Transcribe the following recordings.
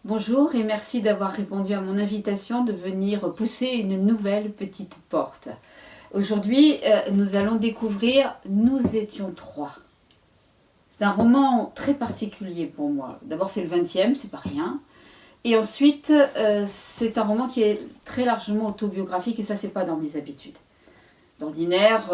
Bonjour et merci d'avoir répondu à mon invitation de venir pousser une nouvelle petite porte. Aujourd'hui, nous allons découvrir Nous étions trois. C'est un roman très particulier pour moi. D'abord, c'est le 20e, c'est pas rien. Et ensuite, c'est un roman qui est très largement autobiographique et ça, c'est pas dans mes habitudes. D'ordinaire,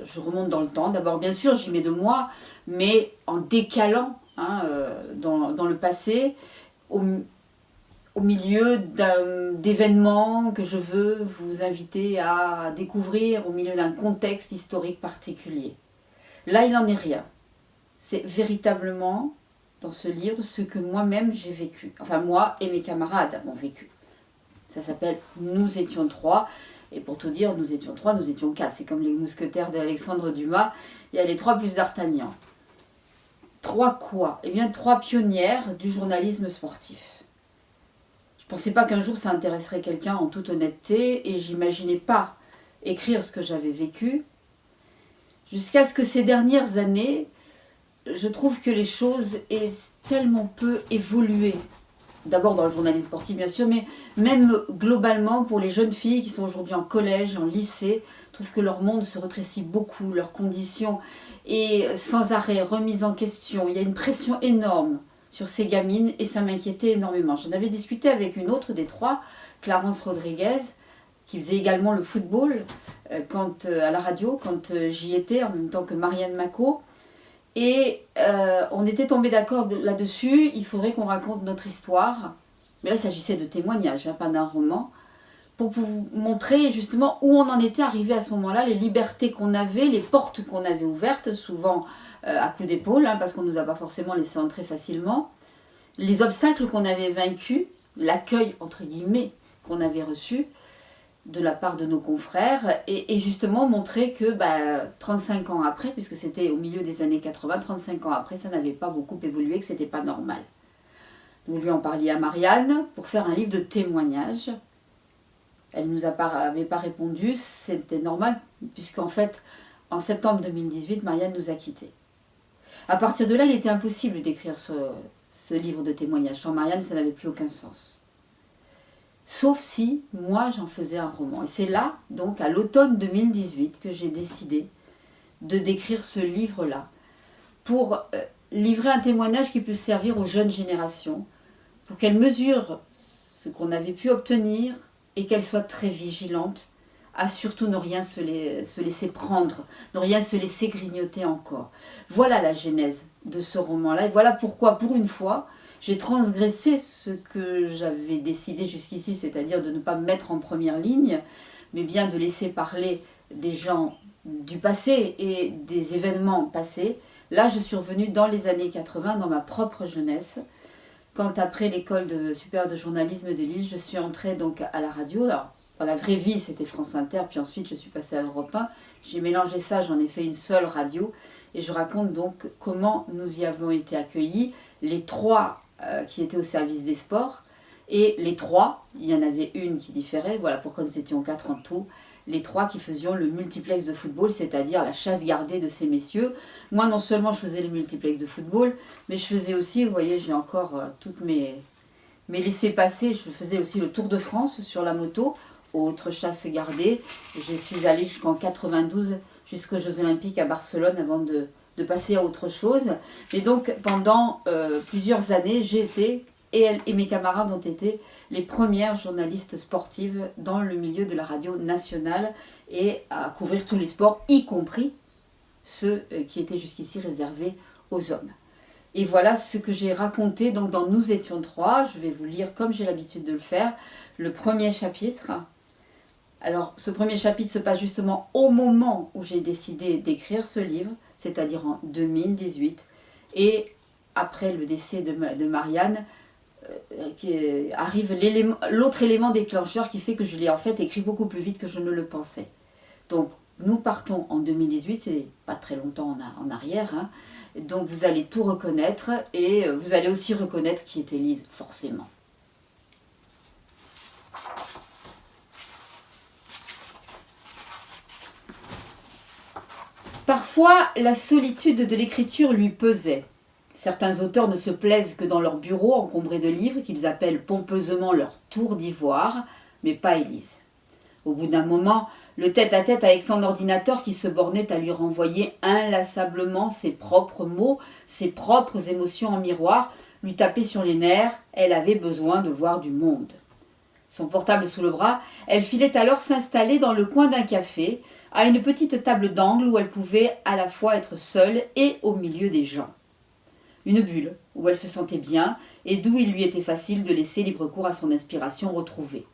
je remonte dans le temps. D'abord, bien sûr, j'y mets de moi, mais en décalant dans le passé, au, au milieu d'événements que je veux vous inviter à découvrir, au milieu d'un contexte historique particulier. Là, il n'en est rien. C'est véritablement, dans ce livre, ce que moi-même j'ai vécu. Enfin, moi et mes camarades avons vécu. Ça s'appelle Nous étions trois. Et pour tout dire, nous étions trois, nous étions quatre. C'est comme les mousquetaires d'Alexandre Dumas. Il y a les trois plus d'Artagnan. Trois quoi? Eh bien, trois pionnières du journalisme sportif. Je ne pensais pas qu'un jour ça intéresserait quelqu'un en toute honnêteté et j'imaginais pas écrire ce que j'avais vécu. Jusqu'à ce que ces dernières années, je trouve que les choses aient tellement peu évolué. D'abord dans le journalisme sportif bien sûr, mais même globalement pour les jeunes filles qui sont aujourd'hui en collège, en lycée, je trouve que leur monde se rétrécit beaucoup, leurs conditions est sans arrêt remise en question. Il y a une pression énorme sur ces gamines et ça m'inquiétait énormément. J'en avais discuté avec une autre des trois, Clarence Rodriguez, qui faisait également le football à la radio quand j'y étais en même temps que Marianne Macot. Et on était tombé d'accord là-dessus, il faudrait qu'on raconte notre histoire. Mais là, il s'agissait de témoignages, pas d'un roman, pour vous montrer justement où on en était arrivé à ce moment-là, les libertés qu'on avait, les portes qu'on avait ouvertes, souvent à coups d'épaule, parce qu'on ne nous a pas forcément laissé entrer facilement, les obstacles qu'on avait vaincus, l'accueil, entre guillemets, qu'on avait reçu de la part de nos confrères, et justement montrer que 35 ans après, puisque c'était au milieu des années 80, 35 ans après, ça n'avait pas beaucoup évolué, que c'était pas normal. Nous lui en parlions à Marianne pour faire un livre de témoignages. Elle ne nous avait pas répondu, c'était normal, puisqu'en fait, en septembre 2018, Marianne nous a quittés. À partir de là, il était impossible d'écrire ce livre de témoignages. Sans Marianne, ça n'avait plus aucun sens. Sauf si, moi, j'en faisais un roman. Et c'est là, donc, à l'automne 2018, que j'ai décidé de décrire ce livre-là, pour livrer un témoignage qui peut servir aux jeunes générations, pour qu'elles mesurent ce qu'on avait pu obtenir et qu'elles soient très vigilantes à surtout ne rien se laisser prendre, ne rien se laisser grignoter encore. Voilà la genèse de ce roman-là, et voilà pourquoi, pour une fois, j'ai transgressé ce que j'avais décidé jusqu'ici, c'est-à-dire de ne pas me mettre en première ligne, mais bien de laisser parler des gens du passé et des événements passés. Là, je suis revenue dans les années 80, dans ma propre jeunesse, quand après l'école supérieure de journalisme de Lille, je suis entrée donc à la radio. Alors, dans la vraie vie, c'était France Inter, puis ensuite je suis passée à Europe 1. J'ai mélangé ça, j'en ai fait une seule radio, et je raconte donc comment nous y avons été accueillis, les trois qui étaient au service des sports, et les trois, il y en avait une qui différait, voilà pourquoi nous étions quatre en tout, les trois qui faisions le multiplex de football, c'est-à-dire la chasse gardée de ces messieurs. Moi, non seulement je faisais le multiplex de football, mais je faisais aussi, vous voyez, j'ai encore toutes mes laissés-passer, je faisais aussi le Tour de France sur la moto, autre chasse gardée. Je suis allée jusqu'en 92, jusqu'aux Jeux Olympiques à Barcelone avant de passer à autre chose. Mais donc, pendant plusieurs années, j'ai été, et mes camarades ont été, les premières journalistes sportives dans le milieu de la radio nationale et à couvrir tous les sports, y compris ceux qui étaient jusqu'ici réservés aux hommes. Et voilà ce que j'ai raconté donc dans Nous étions trois. Je vais vous lire comme j'ai l'habitude de le faire, le premier chapitre. Alors ce premier chapitre se passe justement au moment où j'ai décidé d'écrire ce livre, c'est-à-dire en 2018. Et après le décès de Marianne, arrive l'autre élément déclencheur qui fait que je l'ai en fait écrit beaucoup plus vite que je ne le pensais. Donc nous partons en 2018, c'est pas très longtemps en arrière, donc vous allez tout reconnaître et vous allez aussi reconnaître qui était Lise, forcément. Parfois, la solitude de l'écriture lui pesait. Certains auteurs ne se plaisent que dans leur bureau encombré de livres qu'ils appellent pompeusement leur tour d'ivoire, mais pas Élise. Au bout d'un moment, le tête-à-tête avec son ordinateur qui se bornait à lui renvoyer inlassablement ses propres mots, ses propres émotions en miroir, lui tapait sur les nerfs, elle avait besoin de voir du monde. Son portable sous le bras, elle filait alors s'installer dans le coin d'un café, à une petite table d'angle où elle pouvait à la fois être seule et au milieu des gens. Une bulle où elle se sentait bien et d'où il lui était facile de laisser libre cours à son inspiration retrouvée.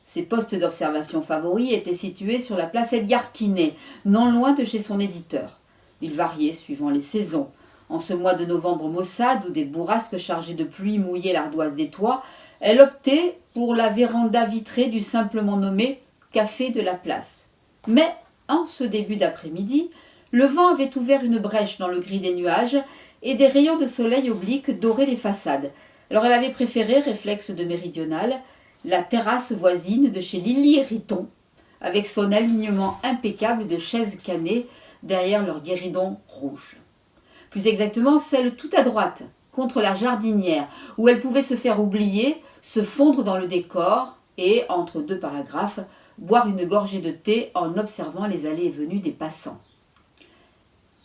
Ses postes d'observation favoris étaient situés sur la place Edgar Quinet, non loin de chez son éditeur. Ils variaient suivant les saisons. En ce mois de novembre maussade, où des bourrasques chargées de pluie mouillaient l'ardoise des toits, elle optait pour la véranda vitrée du simplement nommé Café de la Place. Mais, en ce début d'après-midi, le vent avait ouvert une brèche dans le gris des nuages et des rayons de soleil obliques doraient les façades. Alors elle avait préféré, réflexe de méridionale, la terrasse voisine de chez Lily et Riton, avec son alignement impeccable de chaises cannées derrière leur guéridon rouge. Plus exactement, celle tout à droite, contre la jardinière, où elle pouvait se faire oublier, se fondre dans le décor et, entre deux paragraphes, boire une gorgée de thé en observant les allées et venues des passants.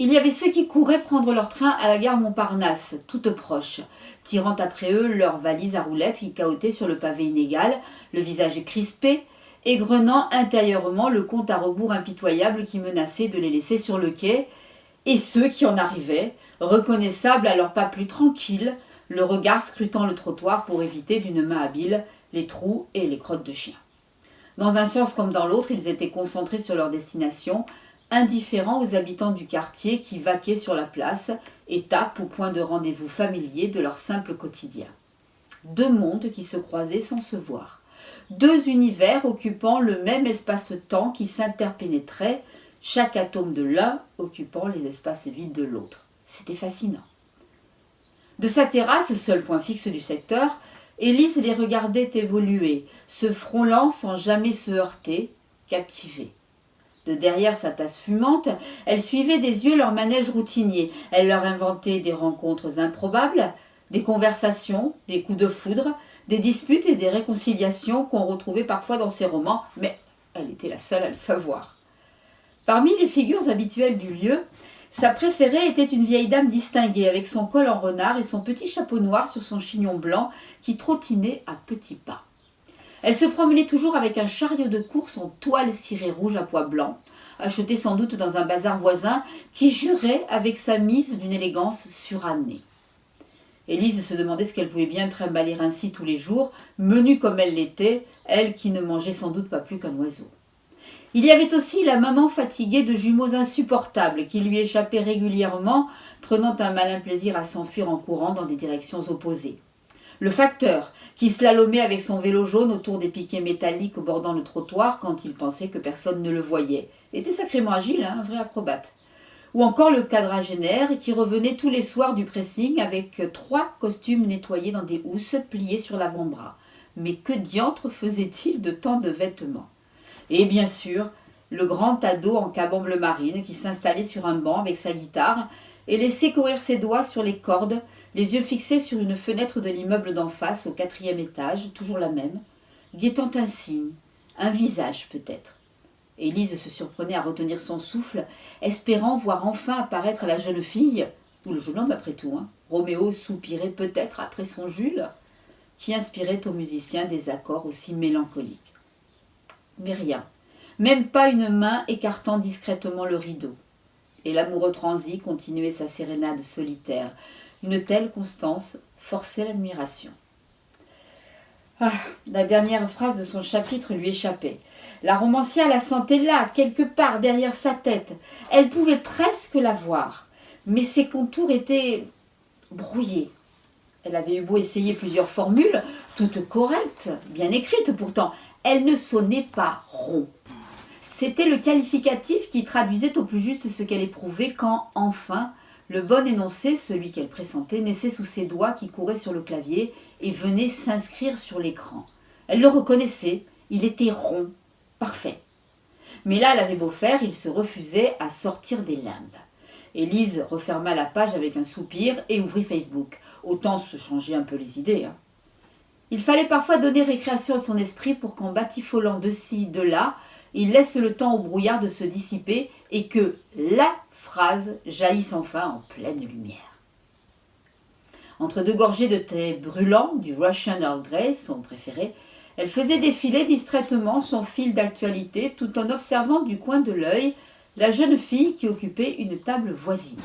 Il y avait ceux qui couraient prendre leur train à la gare Montparnasse, toute proche, tirant après eux leurs valises à roulettes qui cahotaient sur le pavé inégal, le visage crispé, égrenant intérieurement le compte à rebours impitoyable qui menaçait de les laisser sur le quai, et ceux qui en arrivaient, reconnaissables à leurs pas plus tranquilles, le regard scrutant le trottoir pour éviter d'une main habile les trous et les crottes de chien. Dans un sens comme dans l'autre, ils étaient concentrés sur leur destination, indifférents aux habitants du quartier qui vaquaient sur la place, étape ou point de rendez-vous familier de leur simple quotidien. Deux mondes qui se croisaient sans se voir. Deux univers occupant le même espace-temps qui s'interpénétraient, chaque atome de l'un occupant les espaces vides de l'autre. C'était fascinant. De sa terrasse, seul point fixe du secteur, Élise les regardait évoluer, se frôlant sans jamais se heurter, captivée. De derrière sa tasse fumante, elle suivait des yeux leur manège routinier. Elle leur inventait des rencontres improbables, des conversations, des coups de foudre, des disputes et des réconciliations qu'on retrouvait parfois dans ses romans, mais elle était la seule à le savoir. Parmi les figures habituelles du lieu, sa préférée était une vieille dame distinguée, avec son col en renard et son petit chapeau noir sur son chignon blanc qui trottinait à petits pas. Elle se promenait toujours avec un chariot de course en toile cirée rouge à pois blancs, acheté sans doute dans un bazar voisin, qui jurait avec sa mise d'une élégance surannée. Élise se demandait ce qu'elle pouvait bien trimballer ainsi tous les jours, menue comme elle l'était, elle qui ne mangeait sans doute pas plus qu'un oiseau. Il y avait aussi la maman fatiguée de jumeaux insupportables qui lui échappaient régulièrement, prenant un malin plaisir à s'enfuir en courant dans des directions opposées. Le facteur, qui slalomait avec son vélo jaune autour des piquets métalliques bordant le trottoir quand il pensait que personne ne le voyait, était sacrément agile, un vrai acrobate. Ou encore le quadragénaire qui revenait tous les soirs du pressing avec 3 costumes nettoyés dans des housses pliées sur l'avant-bras. Mais que diantre faisait-il de tant de vêtements? Et bien sûr, le grand ado en caban bleu marine qui s'installait sur un banc avec sa guitare et laissait courir ses doigts sur les cordes, les yeux fixés sur une fenêtre de l'immeuble d'en face au 4e étage, toujours la même, guettant un signe, un visage peut-être. Élise se surprenait à retenir son souffle, espérant voir enfin apparaître la jeune fille, ou le jeune homme après tout, Roméo soupirait peut-être après son Jules, qui inspirait aux musiciens des accords aussi mélancoliques. Mais rien, même pas une main écartant discrètement le rideau. Et l'amoureux transi continuait sa sérénade solitaire. Une telle constance forçait l'admiration. La dernière phrase de son chapitre lui échappait. La romancière la sentait là, quelque part derrière sa tête. Elle pouvait presque la voir, mais ses contours étaient brouillés. Elle avait eu beau essayer plusieurs formules, toutes correctes, bien écrites pourtant, elle ne sonnait pas rond. C'était le qualificatif qui traduisait au plus juste ce qu'elle éprouvait quand, enfin, le bon énoncé, celui qu'elle pressentait, naissait sous ses doigts qui couraient sur le clavier et venait s'inscrire sur l'écran. Elle le reconnaissait, il était rond, parfait. Mais là, elle avait beau faire, il se refusait à sortir des limbes. Élise referma la page avec un soupir et ouvrit Facebook. Autant se changer un peu les idées. Hein. Il fallait parfois donner récréation à son esprit pour qu'en batifolant de ci, de là, il laisse le temps au brouillard de se dissiper et que la phrase jaillisse enfin en pleine lumière. Entre deux gorgées de thé brûlant, du Russian Earl Grey, son préféré, elle faisait défiler distraitement son fil d'actualité tout en observant du coin de l'œil la jeune fille qui occupait une table voisine.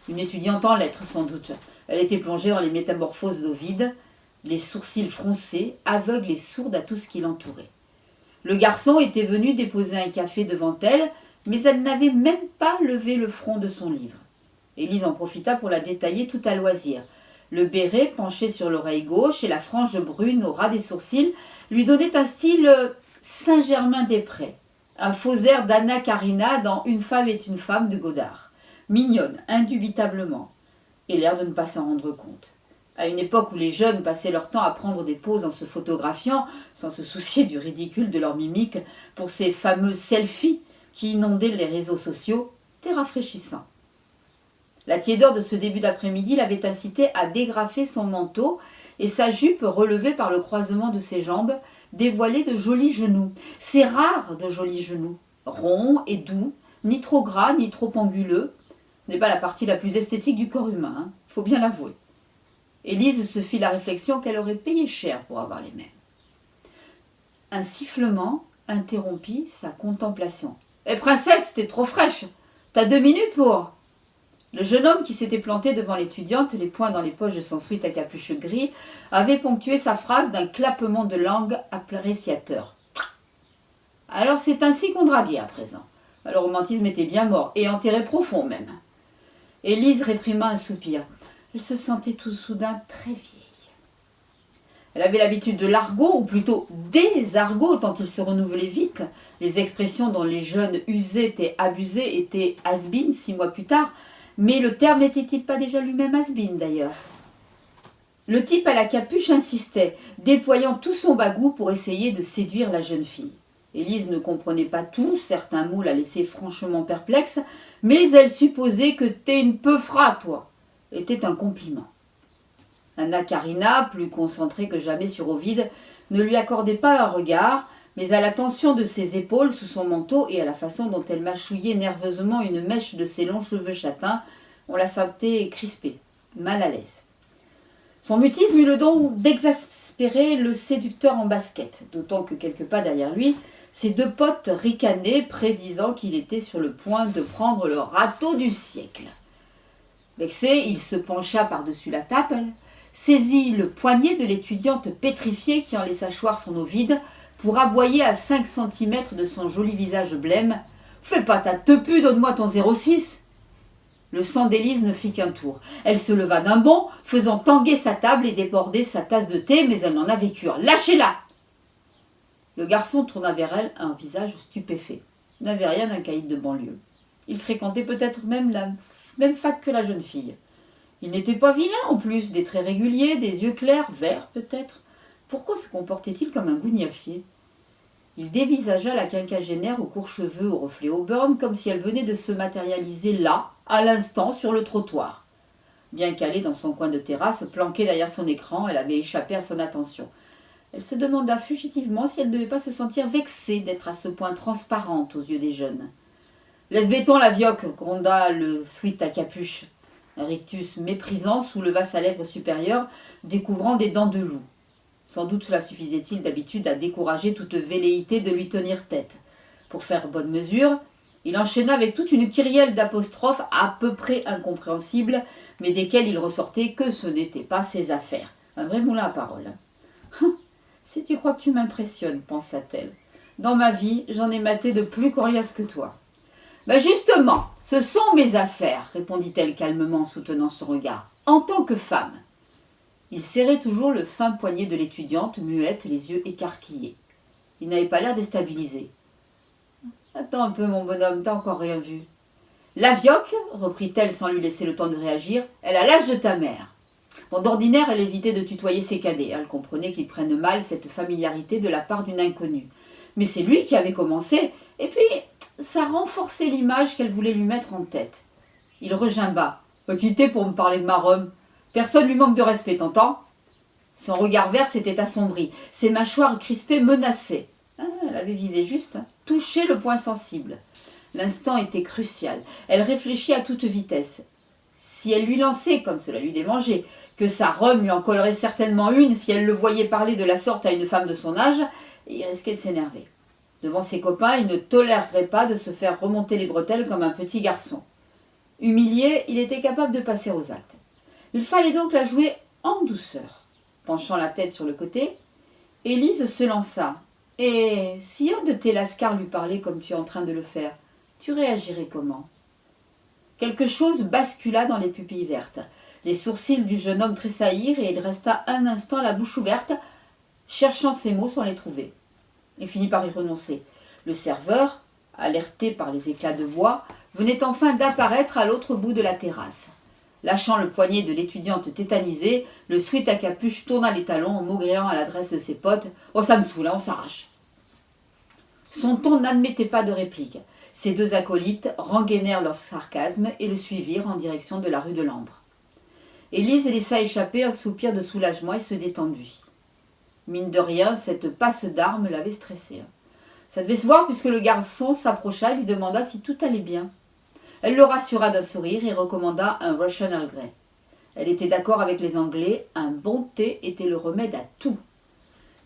Une étudiante en lettres sans doute. Elle était plongée dans les métamorphoses d'Ovide, les sourcils froncés, aveugle et sourde à tout ce qui l'entourait. Le garçon était venu déposer un café devant elle, mais elle n'avait même pas levé le front de son livre. Élise en profita pour la détailler tout à loisir. Le béret penché sur l'oreille gauche et la frange brune au ras des sourcils lui donnaient un style Saint-Germain-des-Prés, un faux air d'Anna Karina dans Une femme est une femme de Godard. Mignonne, indubitablement, et l'air de ne pas s'en rendre compte. À une époque où les jeunes passaient leur temps à prendre des poses en se photographiant, sans se soucier du ridicule de leur mimique, pour ces fameux selfies qui inondaient les réseaux sociaux, c'était rafraîchissant. La tiédeur de ce début d'après-midi l'avait incité à dégrafer son manteau et sa jupe relevée par le croisement de ses jambes dévoilait de jolis genoux. C'est rare de jolis genoux, ronds et doux, ni trop gras ni trop anguleux. Ce n'est pas la partie la plus esthétique du corps humain, hein, faut bien l'avouer. Élise se fit la réflexion qu'elle aurait payé cher pour avoir les mêmes. Un sifflement interrompit sa contemplation. « Eh princesse, t'es trop fraîche. T'as 2 minutes pour... » Le jeune homme qui s'était planté devant l'étudiante, les poings dans les poches de son sweat à capuche gris, avait ponctué sa phrase d'un clappement de langue appréciateur. « Alors c'est ainsi qu'on draguait à présent. Le romantisme était bien mort, et enterré profond même. » Élise réprima un soupir. Elle se sentait tout soudain très vieille. Elle avait l'habitude de l'argot, ou plutôt des argots, tant ils se renouvelaient vite. Les expressions dont les jeunes usaient et abusaient étaient has-been 6 mois plus tard, mais le terme n'était-il pas déjà lui-même has-been d'ailleurs? Le type à la capuche insistait, déployant tout son bagou pour essayer de séduire la jeune fille. Élise ne comprenait pas tout, certains mots la laissaient franchement perplexe, mais elle supposait que « t'es une peu frat, toi » était un compliment. Anna Karina, plus concentrée que jamais sur Ovide, ne lui accordait pas un regard, mais à la tension de ses épaules sous son manteau et à la façon dont elle mâchouillait nerveusement une mèche de ses longs cheveux châtains, on la sentait crispée, mal à l'aise. Son mutisme eut le don d'exaspérer le séducteur en basket, d'autant que quelque pas derrière lui, ses 2 potes ricanaient, prédisant qu'il était sur le point de prendre le râteau du siècle. Vexé, il se pencha par-dessus la table, saisit le poignet de l'étudiante pétrifiée qui en laissa choir son eau vide pour aboyer à 5 cm de son joli visage blême. « Fais pas ta tepu, donne-moi ton 06 !» Le sang d'Élise ne fit qu'un tour. Elle se leva d'un bond, faisant tanguer sa table et déborder sa tasse de thé, mais elle n'en avait cure. « Lâchez-la !» Le garçon tourna vers elle un visage stupéfait. Il n'avait rien d'un caïd de banlieue. Il fréquentait peut-être même la même fac que la jeune fille. Il n'était pas vilain en plus, des traits réguliers, des yeux clairs, verts peut-être. Pourquoi se comportait-il comme un gougnafier? Il dévisagea la quinquagénaire aux courts cheveux au reflet auburn comme si elle venait de se matérialiser là, à l'instant, sur le trottoir. Bien calée dans son coin de terrasse, planquée derrière son écran, elle avait échappé à son attention. Elle se demanda fugitivement si elle ne devait pas se sentir vexée d'être à ce point transparente aux yeux des jeunes. « Laisse béton la vioque !» gronda le sweat à capuche. Un rictus méprisant souleva sa lèvre supérieure, découvrant des dents de loup. Sans doute cela suffisait-il d'habitude à décourager toute velléité de lui tenir tête. Pour faire bonne mesure, il enchaîna avec toute une kyrielle d'apostrophes à peu près incompréhensibles, mais desquelles il ressortait que ce n'était pas ses affaires. Un vrai moulin à parole. « Si tu crois que tu m'impressionnes, pensa-t-elle. Dans ma vie, j'en ai maté de plus coriaces que toi. » Ben justement, ce sont mes affaires, répondit-elle calmement en soutenant son regard, en tant que femme. Il serrait toujours le fin poignet de l'étudiante, muette, les yeux écarquillés. Il n'avait pas l'air déstabilisé. « Attends un peu, mon bonhomme, t'as encore rien vu. »« La vioque, reprit-elle sans lui laisser le temps de réagir, elle a l'âge de ta mère. » Bon, d'ordinaire, elle évitait de tutoyer ses cadets. Elle comprenait qu'ils prennent mal cette familiarité de la part d'une inconnue. Mais c'est lui qui avait commencé, et puis ça renforçait l'image qu'elle voulait lui mettre en tête. Il regimba. « Quittez pour me parler de ma Rome. Personne lui manque de respect, t'entends ?» Son regard vert s'était assombri. Ses mâchoires crispées menaçaient. Ah, elle avait visé juste, hein. Toucher le point sensible. L'instant était crucial. Elle réfléchit à toute vitesse. Si elle lui lançait, comme cela lui démangeait, que sa Rome lui en collerait certainement une si elle le voyait parler de la sorte à une femme de son âge, il risquait de s'énerver. Devant ses copains, il ne tolérerait pas de se faire remonter les bretelles comme un petit garçon. Humilié, il était capable de passer aux actes. Il fallait donc la jouer en douceur. Penchant la tête sur le côté, Élise se lança. « Et si un de tes lascars lui parlait comme tu es en train de le faire, tu réagirais comment ?» Quelque chose bascula dans les pupilles vertes. Les sourcils du jeune homme tressaillirent et il resta un instant la bouche ouverte, cherchant ses mots sans les trouver. Il finit par y renoncer. Le serveur, alerté par les éclats de bois, venait enfin d'apparaître à l'autre bout de la terrasse. Lâchant le poignet de l'étudiante tétanisée, le sweat à capuche tourna les talons en maugréant à l'adresse de ses potes. « Oh, ça me saoule, hein, on s'arrache !» Son ton n'admettait pas de réplique. Ses deux acolytes rengainèrent leur sarcasme et le suivirent en direction de la rue de l'Ambre. Élise laissa échapper un soupir de soulagement et se détendit. Mine de rien, cette passe d'armes l'avait stressée. Ça devait se voir puisque le garçon s'approcha et lui demanda si tout allait bien. Elle le rassura d'un sourire et recommanda un Russian Earl Grey. Elle était d'accord avec les Anglais, un bon thé était le remède à tout.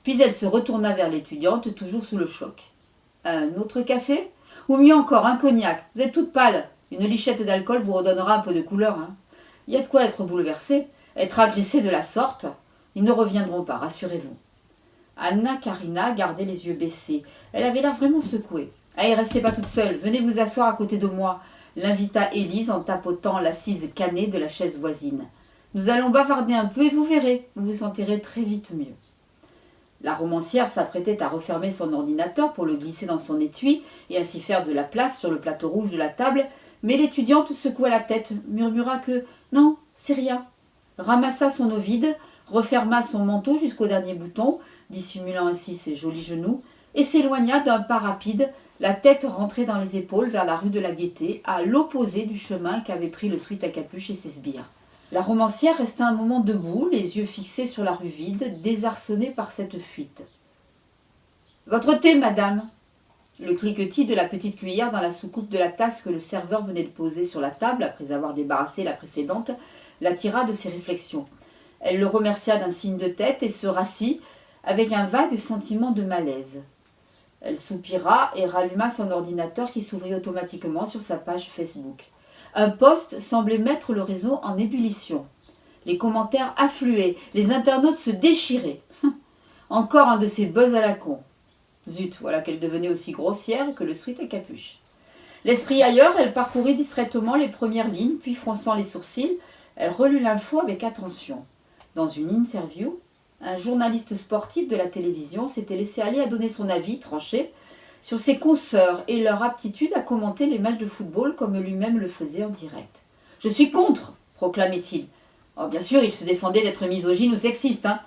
Puis elle se retourna vers l'étudiante, toujours sous le choc. « Un autre café ? Ou mieux encore, un cognac. Vous êtes toute pâle. Une lichette d'alcool vous redonnera un peu de couleur. Hein. Il y a de quoi être bouleversé, être agressé de la sorte. Ils ne reviendront pas, rassurez-vous. » Anna Karina gardait les yeux baissés. Elle avait l'air vraiment secouée. « Allez, restez pas toute seule. Venez vous asseoir à côté de moi. » l'invita Élise en tapotant l'assise cannée de la chaise voisine. « Nous allons bavarder un peu et vous verrez. Vous vous sentirez très vite mieux. » La romancière s'apprêtait à refermer son ordinateur pour le glisser dans son étui et ainsi faire de la place sur le plateau rouge de la table, mais l'étudiante secoua la tête, murmura que « non, c'est rien », ramassa son eau vide, referma son manteau jusqu'au dernier bouton, dissimulant ainsi ses jolis genoux, et s'éloigna d'un pas rapide, la tête rentrée dans les épaules vers la rue de la Gaîté, à l'opposé du chemin qu'avait pris le sweat à capuche et ses sbires. La romancière resta un moment debout, les yeux fixés sur la rue vide, désarçonnée par cette fuite. « Votre thé, madame !» Le cliquetis de la petite cuillère dans la soucoupe de la tasse que le serveur venait de poser sur la table, après avoir débarrassé la précédente, l'attira de ses réflexions. Elle le remercia d'un signe de tête et se rassit, avec un vague sentiment de malaise. Elle soupira et ralluma son ordinateur qui s'ouvrit automatiquement sur sa page Facebook. Un post semblait mettre le réseau en ébullition. Les commentaires affluaient, les internautes se déchiraient. Encore un de ces buzz à la con. Zut, voilà qu'elle devenait aussi grossière que le sweat à capuche. L'esprit ailleurs, elle parcourut distraitement les premières lignes, puis fronçant les sourcils, elle relut l'info avec attention. Dans une interview, un journaliste sportif de la télévision s'était laissé aller à donner son avis tranché sur ses consoeurs et leur aptitude à commenter les matchs de football comme lui-même le faisait en direct. « Je suis contre !» proclamait-il. Oh, bien sûr, il se défendait d'être misogyne ou sexiste. Hein.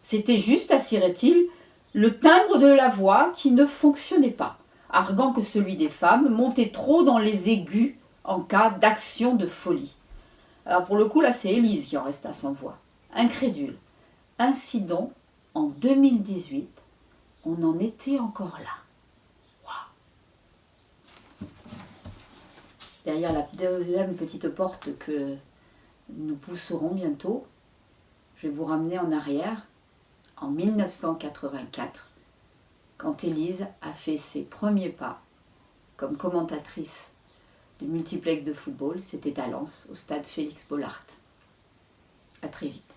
C'était juste, assurait-il, le timbre de la voix qui ne fonctionnait pas, arguant que celui des femmes montait trop dans les aigus en cas d'action de folie. Alors pour le coup, là, c'est Élise qui en resta sans voix. Incrédule. Ainsi donc, en 2018, on en était encore là. Derrière la deuxième petite porte que nous pousserons bientôt, je vais vous ramener en arrière, en 1984, quand Élise a fait ses premiers pas comme commentatrice de multiplex de football. C'était à Lens, au stade Félix Bollaert. À très vite.